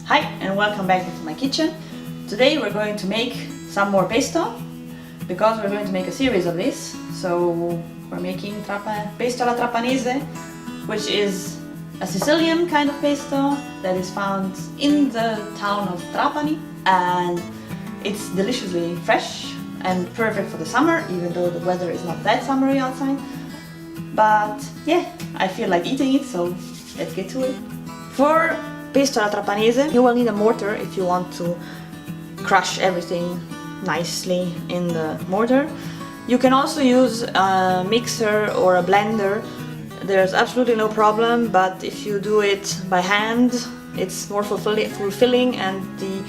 Hi and welcome back to my kitchen. Today we're going to make some more pesto because we're going to make a series of this. So we're making pesto alla Trapanese, which is a Sicilian kind of pesto that is found in the town of Trapani, and it's deliciously fresh and perfect for the summer, even though the weather is not that summery outside. But yeah, I feel like eating it, so let's get to it. For pesto alla Trapanese, you will need a mortar if you want to crush everything nicely in the mortar. You can also use a mixer or a blender. There's absolutely no problem, but if you do it by hand, it's more fulfilling and the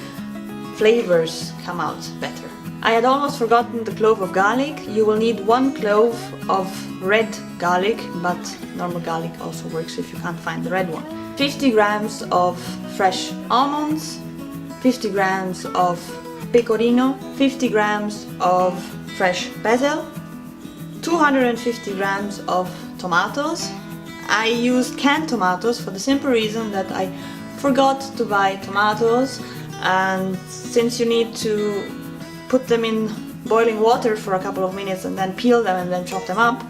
flavors come out better. I had almost forgotten the clove of garlic. You will need 1 clove of red garlic, but normal garlic also works if you can't find the red one. 50 grams of fresh almonds, 50 grams of pecorino, 50 grams of fresh basil, 250 grams of tomatoes. I used canned tomatoes for the simple reason that I forgot to buy tomatoes, and since you need to put them in boiling water for a couple of minutes and then peel them and then chop them up,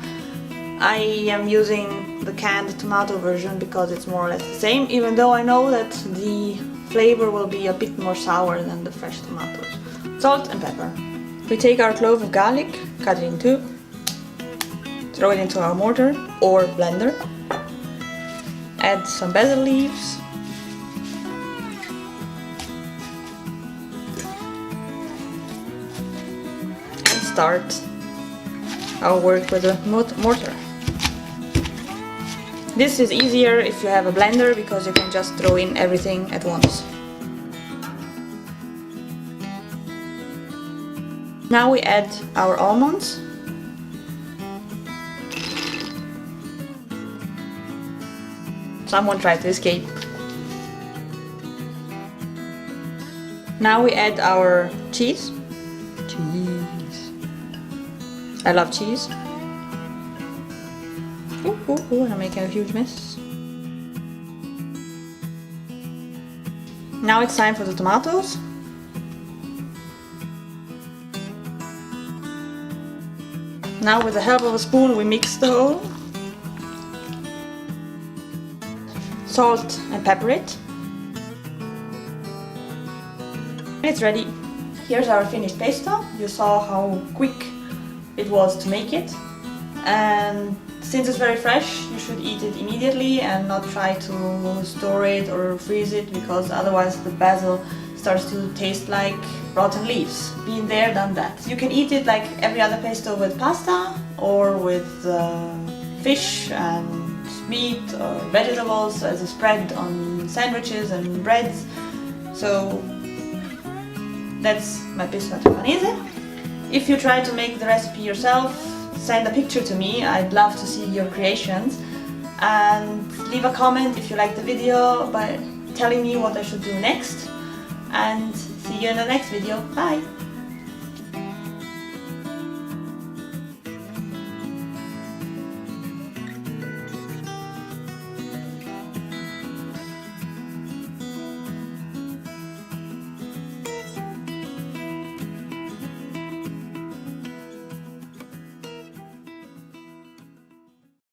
I am using the canned tomato version because it's more or less the same, even though I know that the flavor will be a bit more sour than the fresh tomatoes. Salt and pepper. We take our clove of garlic, cut it in two, throw it into our mortar or blender, add some basil leaves, and start our work with the mortar. This is easier if you have a blender because you can just throw in everything at once. Now we add our almonds. Someone tried to escape. Now we add our cheese. I love cheese. I'm making a huge mess. Now it's time for the tomatoes. Now with the help of a spoon we mix the whole. Salt and pepper it. It's ready. Here's our finished pesto. You saw how quick it was to make it, and since it's very fresh, you should eat it immediately and not try to store it or freeze it, because otherwise the basil starts to taste like rotten leaves. Been there, done that. You can eat it like every other pesto with pasta or with fish and meat or vegetables as a spread on sandwiches and breads. So that's my pesto alla Trapanese. If you try to make the recipe yourself, send a picture to me. I'd love to see your creations, and leave a comment if you like the video by telling me what I should do next, and see you in the next video. Bye!